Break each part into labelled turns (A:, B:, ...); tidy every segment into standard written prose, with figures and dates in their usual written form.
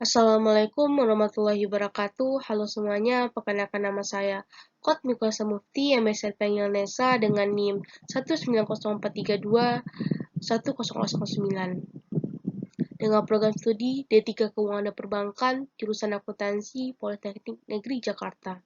A: Assalamualaikum warahmatullahi wabarakatuh. Halo semuanya, perkenalkan nama saya Kot Mikosa Mufti yang biasa dipanggil Nesa dengan NIM 19043210009 dengan program studi D3 Keuangan dan Perbankan jurusan Akuntansi Politeknik Negeri Jakarta.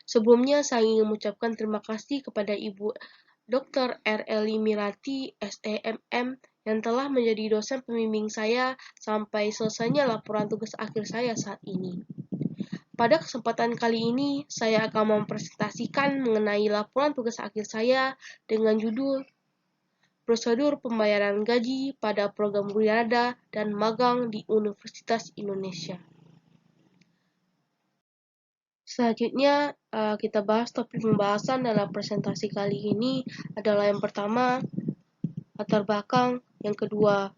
A: Sebelumnya saya ingin mengucapkan terima kasih kepada Ibu Dr. R. Eli Mirati, SEMM, yang telah menjadi dosen pembimbing saya sampai selesainya laporan tugas akhir saya saat ini. Pada kesempatan kali ini, saya akan mempresentasikan mengenai laporan tugas akhir saya dengan judul Prosedur Pembayaran Gaji pada Program Wirada dan Magang di Universitas Indonesia. Selanjutnya, kita bahas topik pembahasan dalam presentasi kali ini adalah yang pertama, latar belakang, yang kedua,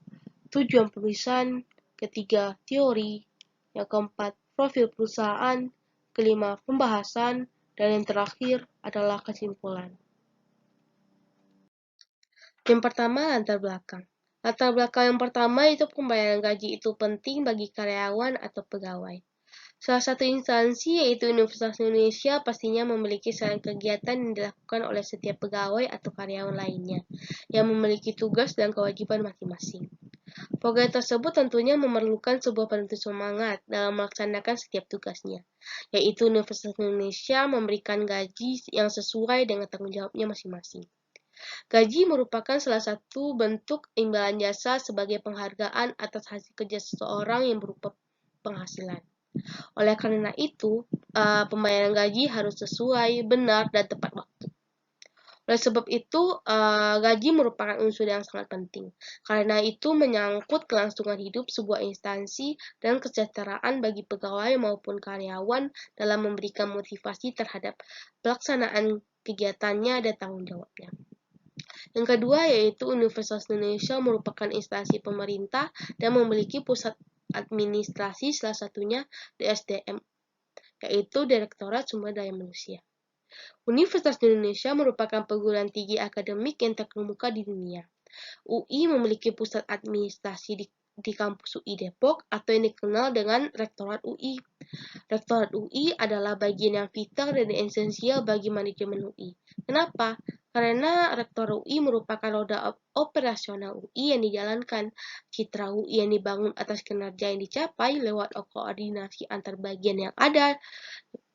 A: tujuan penulisan, ketiga, teori, yang keempat, profil perusahaan, kelima, pembahasan, dan yang terakhir adalah kesimpulan. Yang pertama, latar belakang. Latar belakang yang pertama itu pembayaran gaji itu penting bagi karyawan atau pegawai. Salah satu instansi yaitu Universitas Indonesia pastinya memiliki selain kegiatan yang dilakukan oleh setiap pegawai atau karyawan lainnya yang memiliki tugas dan kewajiban masing-masing. Program tersebut tentunya memerlukan sebuah penentu semangat dalam melaksanakan setiap tugasnya, yaitu Universitas Indonesia memberikan gaji yang sesuai dengan tanggung jawabnya masing-masing. Gaji merupakan salah satu bentuk imbalan jasa sebagai penghargaan atas hasil kerja seseorang yang berupa penghasilan. Oleh karena itu, pembayaran gaji harus sesuai, benar, dan tepat waktu. Oleh sebab itu, gaji merupakan unsur yang sangat penting, karena itu menyangkut kelangsungan hidup sebuah instansi dan kesejahteraan bagi pegawai maupun karyawan dalam memberikan motivasi terhadap pelaksanaan kegiatannya dan tanggung jawabnya. Yang kedua yaitu Universitas Indonesia merupakan instansi pemerintah dan memiliki pusat administrasi salah satunya DSDM, yaitu Direktorat Sumber Daya Manusia. Universitas Indonesia merupakan perguruan tinggi akademik yang terkemuka di dunia. UI memiliki pusat administrasi di kampus UI Depok atau yang dikenal dengan Rektorat UI. Rektorat UI adalah bagian yang vital dan esensial bagi manajemen UI. Kenapa? Karena Rektorat UI merupakan roda operasional UI yang dijalankan. Citra UI yang dibangun atas kinerja yang dicapai lewat koordinasi antar bagian yang ada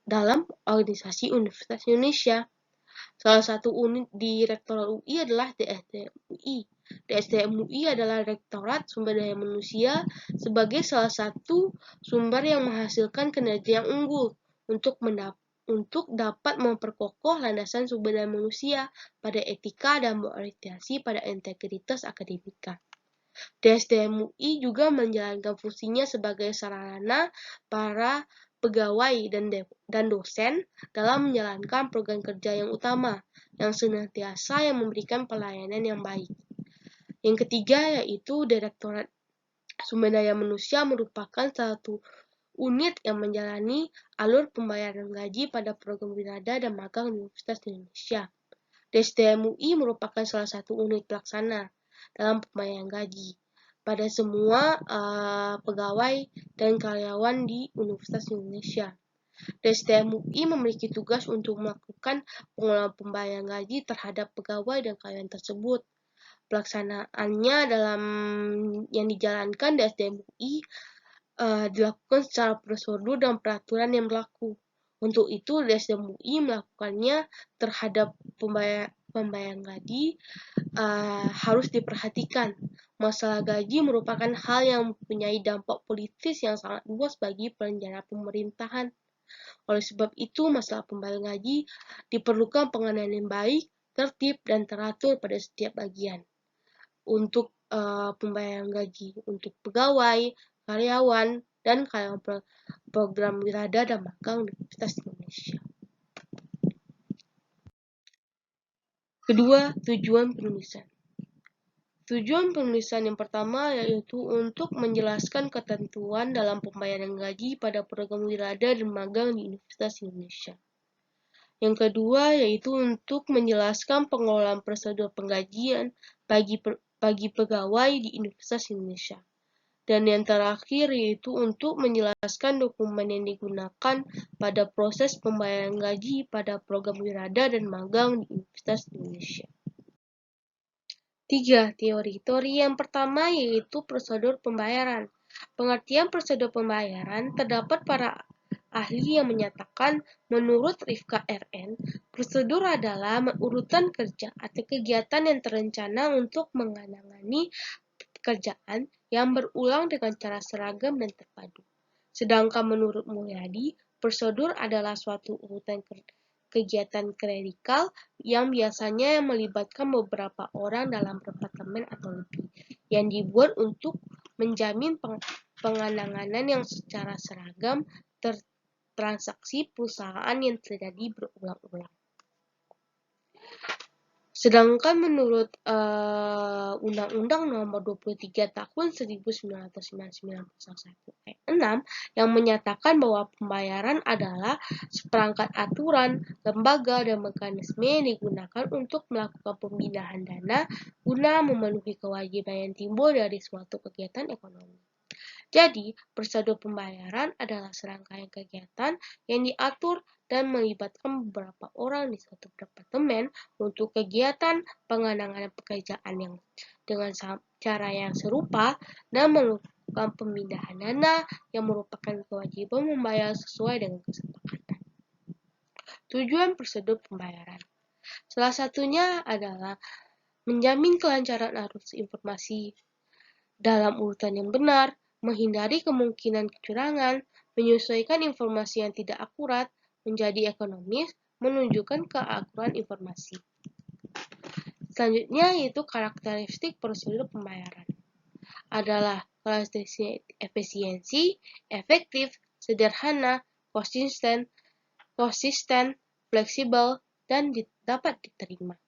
A: dalam organisasi Universitas Indonesia. Salah satu unit di Rektorat UI adalah DSDM UI. DSDM UI adalah Rektorat Sumber Daya Manusia sebagai salah satu sumber yang menghasilkan kinerja yang unggul untuk dapat memperkokoh landasan sumber daya manusia pada etika dan berorientasi pada integritas akademika. DSDM UI juga menjalankan fungsinya sebagai sarana para pegawai dan dosen dalam menjalankan program kerja yang utama, yang senantiasa memberikan pelayanan yang baik. Yang ketiga yaitu Direktorat Sumber Daya Manusia merupakan satu unit yang menjalani alur pembayaran gaji pada program wirada dan magang di Universitas Indonesia. DSDM UI merupakan salah satu unit pelaksana dalam pembayaran gaji pada semua pegawai dan karyawan di Universitas Indonesia. DSDM UI memiliki tugas untuk melakukan pengelolaan pembayaran gaji terhadap pegawai dan karyawan tersebut. Pelaksanaannya dalam yang dijalankan DSDM UI dilakukan secara prosedur dan peraturan yang berlaku. Untuk itu, DSDM UI melakukannya terhadap pembayaran gaji harus diperhatikan. Masalah gaji merupakan hal yang mempunyai dampak politis yang sangat luas bagi perencanaan pemerintahan. Oleh sebab itu, masalah pembayaran gaji diperlukan penanganan yang baik, tertib, dan teratur pada setiap bagian. Untuk pembayaran gaji untuk pegawai, karyawan, dan karyawan program wirada dan magang di Universitas Indonesia. Kedua, tujuan penulisan. Tujuan penulisan yang pertama yaitu untuk menjelaskan ketentuan dalam pembayaran gaji pada program wirada dan magang di Universitas Indonesia. Yang kedua yaitu untuk menjelaskan pengelolaan prosedur penggajian bagi pegawai di Universitas Indonesia. Dan yang terakhir yaitu untuk menjelaskan dokumen yang digunakan pada proses pembayaran gaji pada program wirada dan magang di Universitas Indonesia. 3. Teori. Teori yang pertama yaitu prosedur pembayaran. Pengertian prosedur pembayaran terdapat para ahli yang menyatakan menurut Rifka RN, prosedur adalah urutan kerja atau kegiatan yang terencana untuk menangani pekerjaan yang berulang dengan cara seragam dan terpadu. Sedangkan menurut Mulyadi, prosedur adalah suatu urutan kegiatan klerikal yang biasanya melibatkan beberapa orang dalam departemen atau lebih, yang dibuat untuk menjamin penanganan yang secara seragam transaksi perusahaan yang terjadi berulang-ulang. Sedangkan menurut Undang-Undang Nomor 23 Tahun 1999 ayat 6 yang menyatakan bahwa pembayaran adalah seperangkat aturan, lembaga, dan mekanisme yang digunakan untuk melakukan pemindahan dana guna memenuhi kewajiban yang timbul dari suatu kegiatan ekonomi. Jadi, prosedur pembayaran adalah serangkaian kegiatan yang diatur dan melibatkan beberapa orang di suatu departemen untuk kegiatan penanganan pekerjaan yang dengan cara yang serupa dan melakukan pemindahan dana yang merupakan kewajiban membayar sesuai dengan kesepakatan. Tujuan prosedur pembayaran salah satunya adalah menjamin kelancaran arus informasi dalam urutan yang benar, menghindari kemungkinan kecurangan, menyesuaikan informasi yang tidak akurat menjadi ekonomis, menunjukkan keakuran informasi. Selanjutnya yaitu karakteristik prosedur pembayaran. Adalah karakteristik efisiensi, efektif, sederhana, konsisten, fleksibel, dan dapat diterima.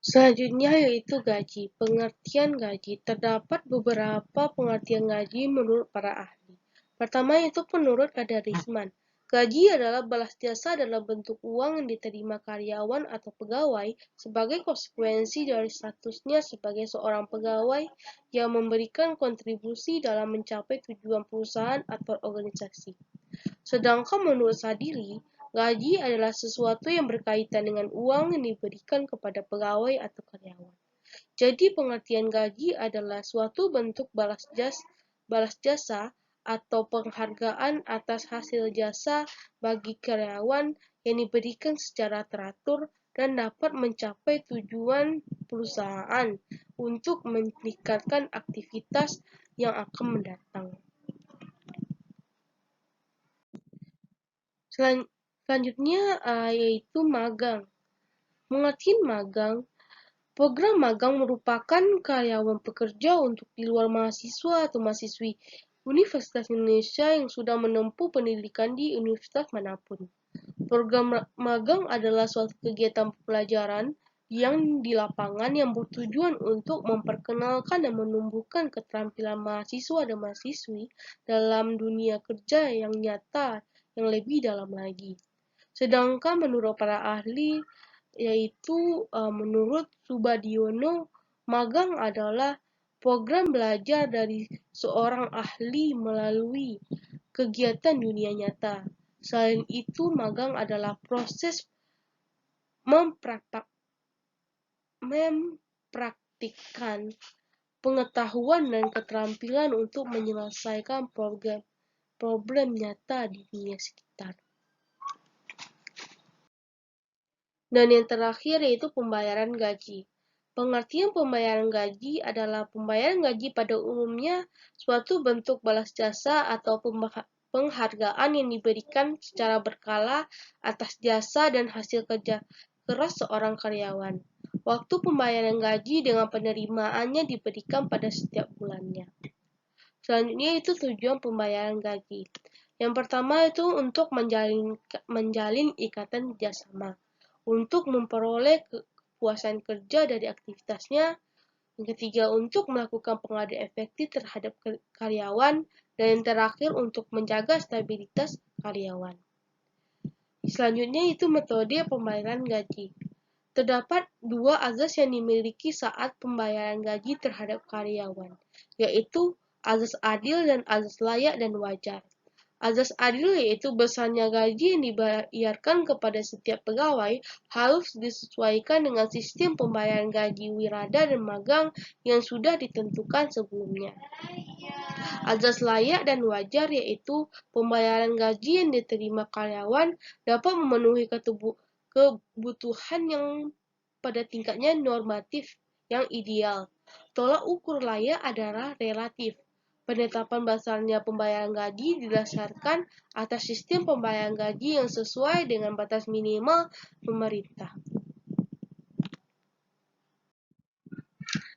A: Selanjutnya yaitu gaji. Pengertian gaji. Terdapat beberapa pengertian gaji menurut para ahli. Pertama yaitu menurut Kadarisman. Gaji adalah balas jasa dalam bentuk uang yang diterima karyawan atau pegawai sebagai konsekuensi dari statusnya sebagai seorang pegawai yang memberikan kontribusi dalam mencapai tujuan perusahaan atau organisasi. Sedangkan menurut Sadili, gaji adalah sesuatu yang berkaitan dengan uang yang diberikan kepada pegawai atau karyawan. Jadi pengertian gaji adalah suatu bentuk balas jasa atau penghargaan atas hasil jasa bagi karyawan yang diberikan secara teratur dan dapat mencapai tujuan perusahaan untuk meningkatkan aktivitas yang akan mendatang. Selanjutnya yaitu magang. Pengertian magang, program magang merupakan karyawan pekerja untuk di luar mahasiswa atau mahasiswi Universitas Indonesia yang sudah menempuh pendidikan di universitas manapun. Program magang adalah suatu kegiatan pelajaran yang di lapangan yang bertujuan untuk memperkenalkan dan menumbuhkan keterampilan mahasiswa dan mahasiswi dalam dunia kerja yang nyata yang lebih dalam lagi. Sedangkan menurut para ahli, yaitu menurut Subadiono, magang adalah program belajar dari seorang ahli melalui kegiatan dunia nyata. Selain itu, magang adalah proses mempraktikkan pengetahuan dan keterampilan untuk menyelesaikan problem nyata di dunia sekitar. Dan yang terakhir yaitu pembayaran gaji. Pengertian pembayaran gaji adalah pembayaran gaji pada umumnya suatu bentuk balas jasa atau penghargaan yang diberikan secara berkala atas jasa dan hasil kerja keras seorang karyawan. Waktu pembayaran gaji dengan penerimaannya diberikan pada setiap bulannya. Selanjutnya itu tujuan pembayaran gaji. Yang pertama itu untuk menjalin ikatan kerjasama, untuk memperoleh kepuasan kerja dari aktivitasnya. Yang ketiga untuk melakukan pengadaan efektif terhadap karyawan, dan yang terakhir untuk menjaga stabilitas karyawan. Selanjutnya itu metode pembayaran gaji. Terdapat dua azas yang dimiliki saat pembayaran gaji terhadap karyawan, yaitu azas adil dan azas layak dan wajar. Azas adil yaitu besarnya gaji yang dibayarkan kepada setiap pegawai harus disesuaikan dengan sistem pembayaran gaji wirada dan magang yang sudah ditentukan sebelumnya. Azas layak dan wajar yaitu pembayaran gaji yang diterima karyawan dapat memenuhi kebutuhan yang pada tingkatnya normatif yang ideal. Tolak ukur layak adalah relatif. Penetapan besarnya pembayaran gaji didasarkan atas sistem pembayaran gaji yang sesuai dengan batas minimal pemerintah.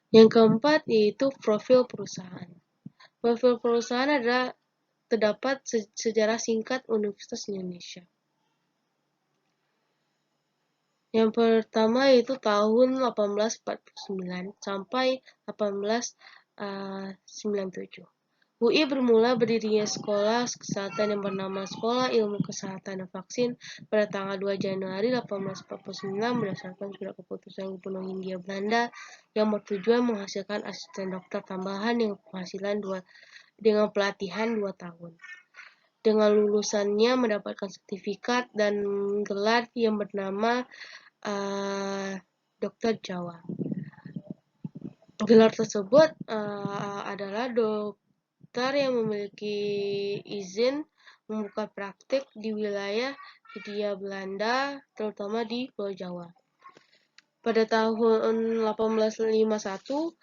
A: Yang keempat yaitu profil perusahaan. Profil perusahaan adalah terdapat sejarah singkat Universitas Indonesia. Yang pertama yaitu tahun 1849 sampai 1897. UI bermula berdirinya sekolah kesehatan yang bernama Sekolah Ilmu Kesehatan dan Vaksin pada tanggal 2 Januari 1849 berdasarkan surat keputusan Gubernur Hindia Belanda yang bertujuan menghasilkan asisten dokter tambahan dengan pelatihan 2 tahun. Dengan lulusannya mendapatkan sertifikat dan gelar yang bernama Dokter Jawa. Gelar tersebut adalah dokter yang memiliki izin membuka praktik di wilayah Hindia Belanda, terutama di Pulau Jawa. Pada tahun 1851,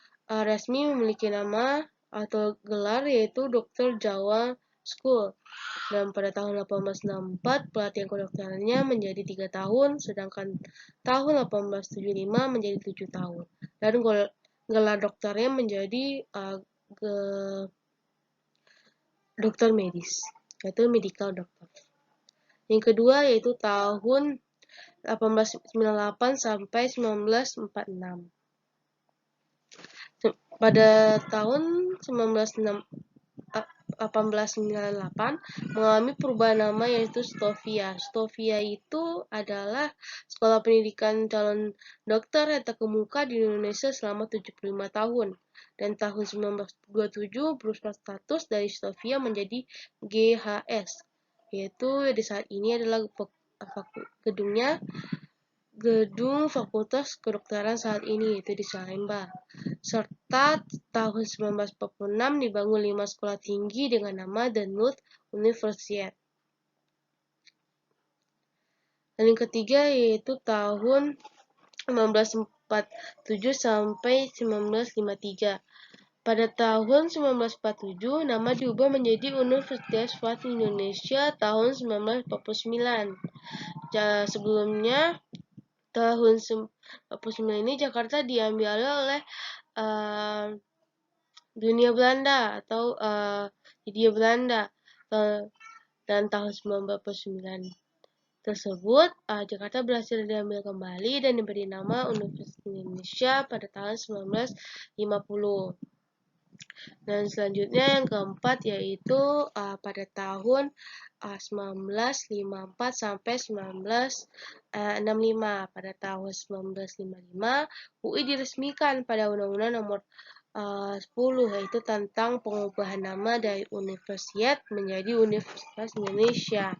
A: resmi memiliki nama atau gelar yaitu Dokter Jawa School. Dan pada tahun 1864, pelatihan kedokterannya menjadi 3 tahun, sedangkan tahun 1875 menjadi 7 tahun. Dan gelar dokternya menjadi dokter medis, yaitu medical doctor. Yang kedua yaitu tahun 1898 sampai 1946. Pada tahun 1898 mengalami perubahan nama yaitu Stovia. Stovia itu adalah sekolah pendidikan calon dokter yang terkemuka di Indonesia selama 75 tahun. Dan tahun 1927 berubah status dari Stovia menjadi GHS, yaitu di saat ini adalah gedung Fakultas Kedokteran saat ini, yaitu di Salemba. Serta tahun 1946 dibangun 5 sekolah tinggi dengan nama The Nutt University. Dan yang ketiga yaitu tahun 1947 sampai 1953. Pada tahun 1947, nama diubah menjadi Universitas Swasta Indonesia tahun 1949. Sebelumnya, tahun 1949 ini Jakarta diambil oleh dunia Belanda atau Hindia Belanda. Dan tahun 1949 tersebut, Jakarta berhasil diambil kembali dan diberi nama Universitas Indonesia pada tahun 1950. Dan selanjutnya yang keempat yaitu pada tahun 1954 sampai 1965. Pada tahun 1955, UI diresmikan pada Undang-Undang Nomor 10, yaitu tentang pengubahan nama dari Universitas menjadi Universitas Indonesia.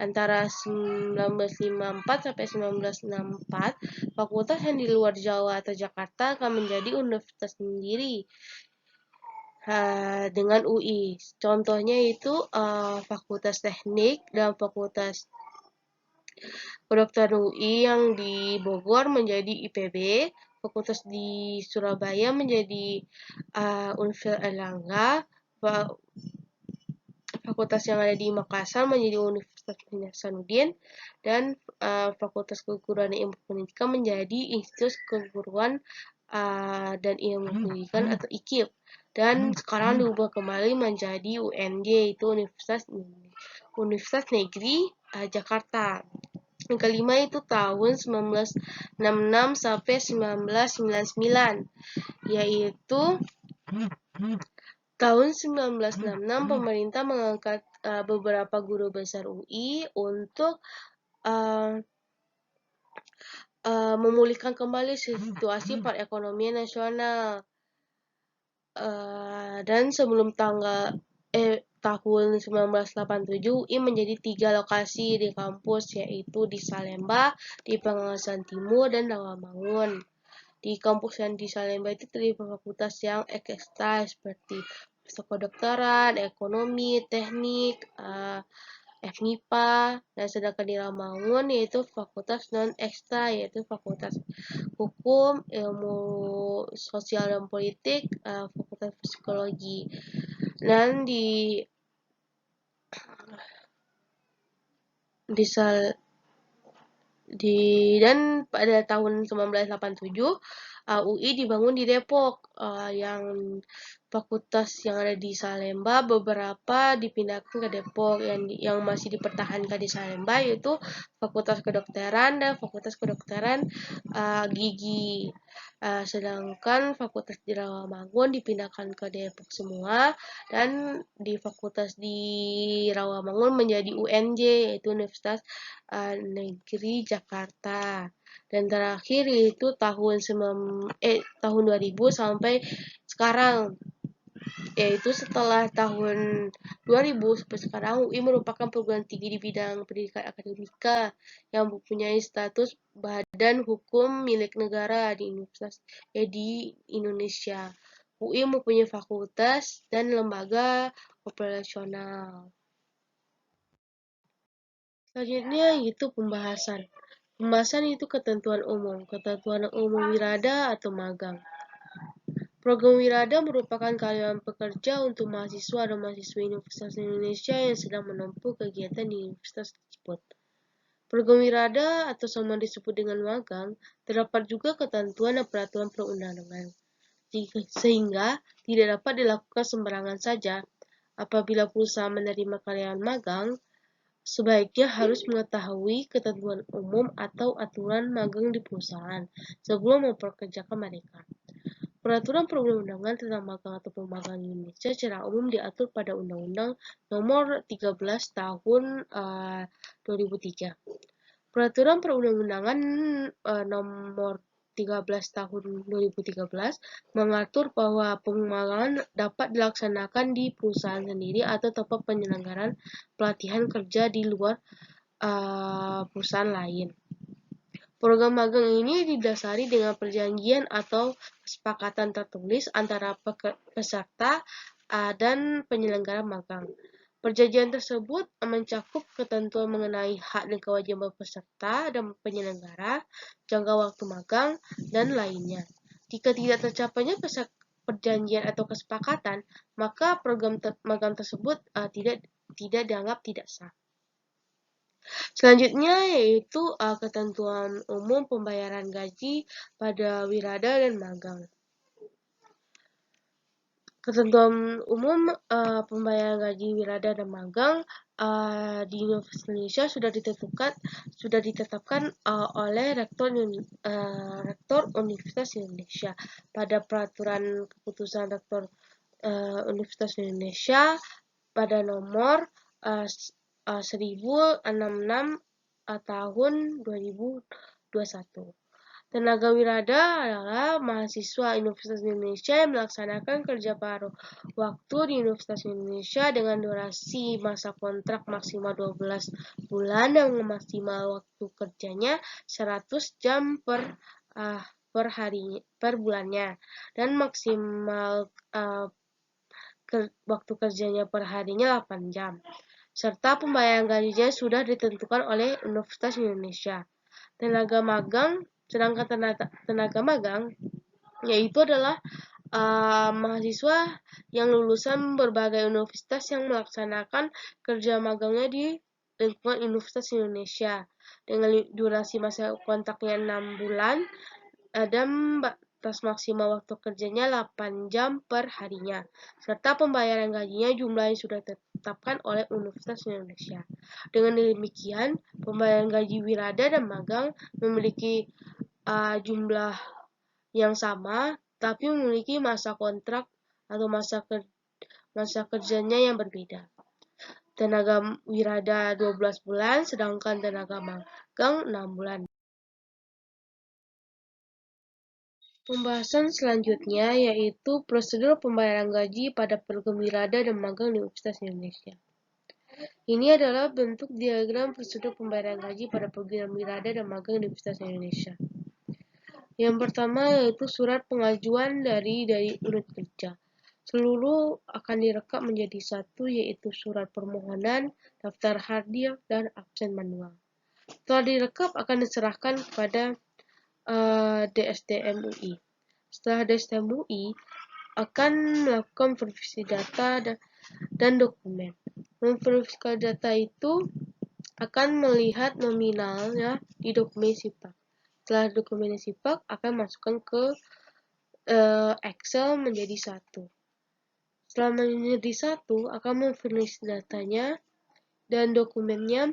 A: Antara 1954 sampai 1964, fakultas yang di luar Jawa atau Jakarta akan menjadi universitas sendiri dengan UI. Contohnya itu Fakultas Teknik dan Fakultas Kedokteran UI yang di Bogor menjadi IPB, Fakultas di Surabaya menjadi Universitas Erlangga, Fakultas yang ada di Makassar menjadi Universitas Hasanuddin, dan Fakultas Keguruan dan Ilmu Pendidikan menjadi Institut Keguruan dan Ilmu Pendidikan atau IKIP. Dan sekarang diubah kembali menjadi UNJ, itu Universitas Negeri Jakarta. Yang kelima itu tahun 1966 sampai 1999, yaitu tahun 1966 pemerintah mengangkat beberapa guru besar UI untuk memulihkan kembali situasi perekonomian nasional. Dan sebelum tahun 1987, UI menjadi 3 lokasi di kampus, yaitu di Salemba, di Pengawasan Timur, dan Rawamangun. Di kampus yang di Salemba itu terdiri fakultas yang ekstra seperti kedokteran, ekonomi, teknik, FMIPA, dan sedangkan di Rawamangun yaitu fakultas non ekstra, yaitu fakultas hukum, ilmu sosial dan politik, fakultas psikologi. Dan dan pada tahun 1987 UI dibangun di Depok, yang fakultas yang ada di Salemba beberapa dipindahkan ke Depok, yang masih dipertahankan di Salemba yaitu Fakultas Kedokteran dan Fakultas Kedokteran Gigi. Sedangkan fakultas di Rawamangun dipindahkan ke Depok semua, dan di fakultas di Rawamangun menjadi UNJ, yaitu Universitas Negeri Jakarta. Dan terakhir itu tahun 2000 sampai sekarang, yaitu setelah tahun 2000 sampai sekarang UI merupakan perguruan tinggi di bidang pendidikan akademika yang mempunyai status badan hukum milik negara di Indonesia. UI mempunyai fakultas dan lembaga operasional. Selanjutnya itu pembahasan. Pembahasan itu ketentuan umum wirada atau magang. Program wirada merupakan karyawan pekerja untuk mahasiswa dan mahasiswi Universitas Indonesia yang sedang menempuh kegiatan di universitas tersebut. Program wirada atau sama disebut dengan magang terdapat juga ketentuan dan peraturan perundang-undangan, sehingga tidak dapat dilakukan sembarangan saja. Apabila perusahaan menerima karyawan magang, sebaiknya harus mengetahui ketentuan umum atau aturan magang di perusahaan sebelum mempekerjakan mereka. Peraturan perundang-undangan tentang magang atau pemagangan di Indonesia secara umum diatur pada Undang-Undang Nomor 13 Tahun 2003. Peraturan perundang-undangan Nomor 13 Tahun 2013 mengatur bahwa pemagangan dapat dilaksanakan di perusahaan sendiri atau tempat penyelenggaraan pelatihan kerja di luar perusahaan lain. Program magang ini didasari dengan perjanjian atau kesepakatan tertulis antara peserta dan penyelenggara magang. Perjanjian tersebut mencakup ketentuan mengenai hak dan kewajiban peserta dan penyelenggara, jangka waktu magang, dan lainnya. Jika tidak tercapainya perjanjian atau kesepakatan, maka program magang tersebut tidak dianggap tidak sah. Selanjutnya yaitu ketentuan umum pembayaran gaji pada wirada dan magang. Ketentuan umum pembayaran gaji wirada dan magang di Universitas Indonesia sudah ditetapkan oleh Rektor Universitas Indonesia pada peraturan keputusan Rektor Universitas Indonesia pada nomor 1066 tahun 2021. Tenaga wirada adalah mahasiswa Universitas Indonesia yang melaksanakan kerja paruh waktu di Universitas Indonesia dengan durasi masa kontrak maksimal 12 bulan dan maksimal waktu kerjanya 100 jam per bulannya, dan maksimal waktu kerjanya per harinya 8 jam. Serta pembayaran gajinya sudah ditentukan oleh Universitas Indonesia. Sedangkan tenaga magang yaitu adalah mahasiswa yang lulusan berbagai universitas yang melaksanakan kerja magangnya di lingkungan Universitas Indonesia dengan durasi masa kontraknya 6 bulan dan batas maksimal waktu kerjanya 8 jam per harinya, serta pembayaran gajinya jumlahnya sudah ditetapkan oleh Universitas Indonesia. Dengan demikian, pembayaran gaji wirada dan magang memiliki jumlah yang sama, tapi memiliki masa kontrak atau masa kerjanya yang berbeda. Tenaga wirada 12 bulan, sedangkan tenaga magang 6 bulan. Pembahasan selanjutnya yaitu prosedur pembayaran gaji pada program wirada dan magang di Universitas Indonesia. Ini adalah bentuk diagram prosedur pembayaran gaji pada program wirada dan magang di Universitas Indonesia. Yang pertama yaitu surat pengajuan dari unit kerja. Seluruh akan direkap menjadi satu, yaitu surat permohonan, daftar hadir, dan absen manual. Setelah direkap akan diserahkan kepada DSDM UI. Setelah DSDM UI akan melakukan verifikasi data dan dokumen. Memverifikasi data itu akan melihat nominalnya di dokumen SIPAK. Setelah dokumen SIPAK akan masukkan ke Excel menjadi satu. Setelah menjadi satu akan memverifikasi datanya dan dokumennya,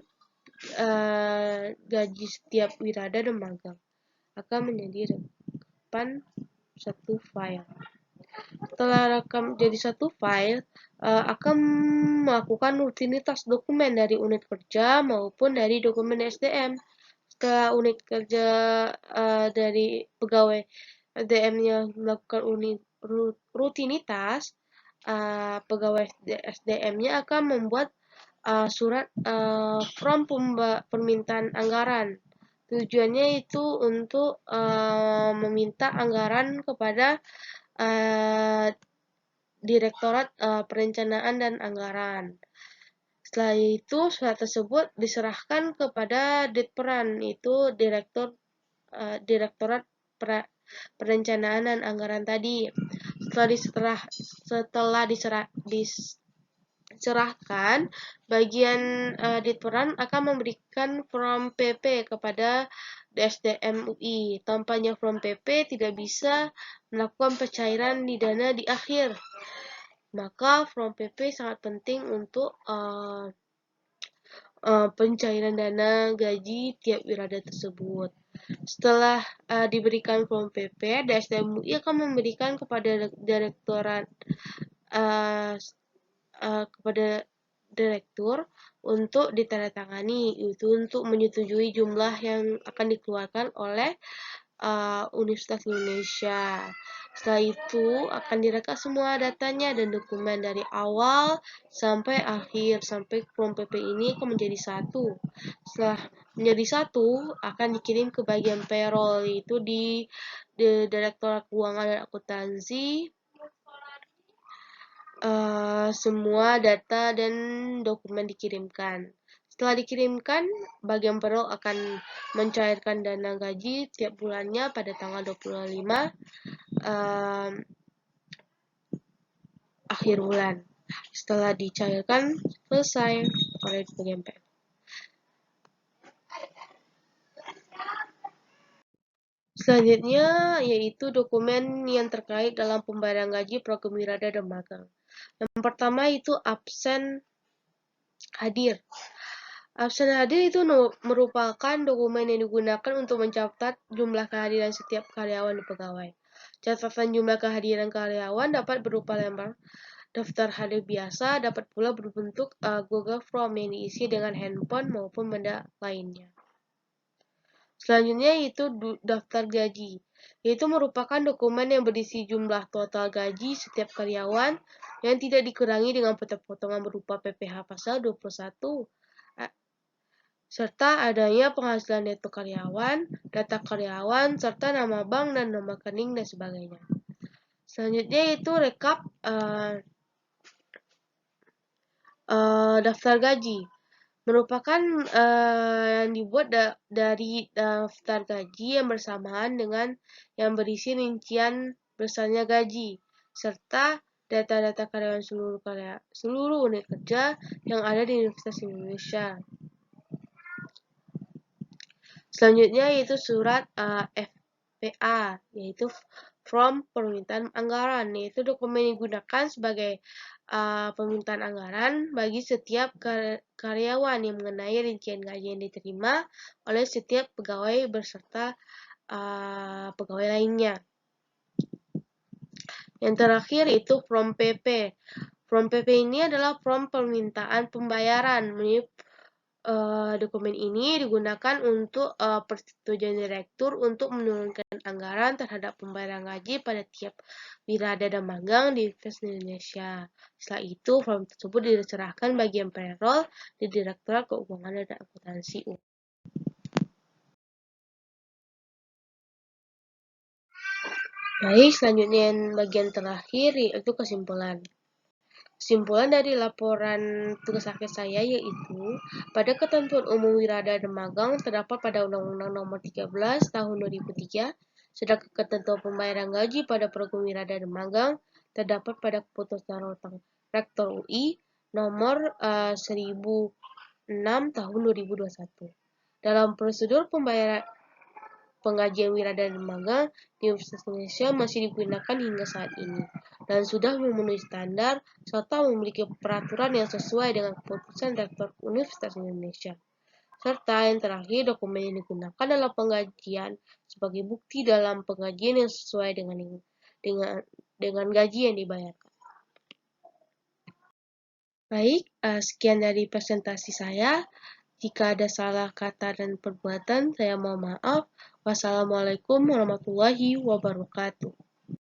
A: gaji setiap wirada dan magang akan menjadi rekapan satu file. Setelah rekam jadi satu file, akan melakukan rutinitas dokumen dari unit kerja maupun dari dokumen SDM. Setelah unit kerja dari pegawai SDM-nya melakukan rutinitas, pegawai SDM-nya akan membuat surat form permintaan anggaran. Tujuannya itu untuk meminta anggaran kepada Direktorat Perencanaan dan Anggaran. Setelah itu surat tersebut diserahkan kepada Ditperan, itu Direktorat Perencanaan dan Anggaran tadi. Setelah diserahkan, bagian Ditperan akan memberikan form PP kepada DSDM UI. Tanpanya form PP tidak bisa melakukan pencairan di dana di akhir. Maka form PP sangat penting untuk pencairan dana gaji tiap wirada tersebut. Setelah diberikan form PP, DSDM UI akan memberikan kepada direktorat kepada direktur untuk ditandatangani, itu untuk menyetujui jumlah yang akan dikeluarkan oleh Universitas Indonesia. Setelah itu akan direkap semua datanya dan dokumen dari awal sampai akhir, sampai form PP ini akan menjadi satu. Setelah menjadi satu akan dikirim ke bagian payroll, yaitu di Direktorat Keuangan dan Akuntansi. Semua data dan dokumen dikirimkan. Setelah dikirimkan, bagian payroll akan mencairkan dana gaji tiap bulannya pada tanggal 25 akhir bulan. Setelah dicairkan, selesai oleh bagian payroll. Selanjutnya yaitu dokumen yang terkait dalam pembayaran gaji program wirada dan magang. Yang pertama itu absen hadir. Absen hadir itu merupakan dokumen yang digunakan untuk mencatat jumlah kehadiran setiap karyawan dan pegawai. Catatan jumlah kehadiran karyawan dapat berupa lembar daftar hadir biasa, dapat pula berbentuk Google Form yang diisi dengan handphone maupun benda lainnya. Selanjutnya yaitu daftar gaji, yaitu merupakan dokumen yang berisi jumlah total gaji setiap karyawan yang tidak dikurangi dengan potongan berupa PPh pasal 21, serta adanya penghasilan neto karyawan, data karyawan, serta nama bank dan nama rekening dan sebagainya. Selanjutnya yaitu rekap daftar gaji. Merupakan yang dibuat dari daftar gaji yang bersamaan dengan yang berisi rincian besarnya gaji, serta data-data karyawan seluruh unit kerja yang ada di Universitas Indonesia. Selanjutnya yaitu surat FPA, yaitu Form Permintaan Anggaran, yaitu dokumen yang digunakan sebagai permintaan anggaran bagi setiap karyawan yang mengenai rincian gaji yang diterima oleh setiap pegawai beserta pegawai lainnya. Yang terakhir itu Form PP. Form PP ini adalah form permintaan pembayaran. Dokumen ini digunakan untuk persetujuan direktur untuk menurunkan anggaran terhadap pembayaran gaji pada tiap wirada dan magang di Universitas Indonesia. Setelah itu, form tersebut diserahkan bagian payroll di Direktorat Keuangan dan Akuntansi UI. Baik, selanjutnya yang bagian terakhir yaitu kesimpulan. Kesimpulan dari laporan tugas akhir saya yaitu, pada ketentuan umum wirada dan magang terdapat pada Undang-Undang Nomor 13 Tahun 2003, sedangkan ketentuan pembayaran gaji pada program wirada dan magang terdapat pada Keputusan Rektor UI Nomor 1006 Tahun 2021. Dalam prosedur pembayaran penggajian wirada dan magang di Universitas Indonesia masih digunakan hingga saat ini dan sudah memenuhi standar serta memiliki peraturan yang sesuai dengan keputusan Rektor Universitas Indonesia. Serta yang terakhir, dokumen yang digunakan dalam penggajian sebagai bukti dalam penggajian yang sesuai dengan gaji yang dibayarkan. Baik, sekian dari presentasi saya. Jika ada salah kata dan perbuatan, saya mohon maaf. Wassalamualaikum warahmatullahi wabarakatuh.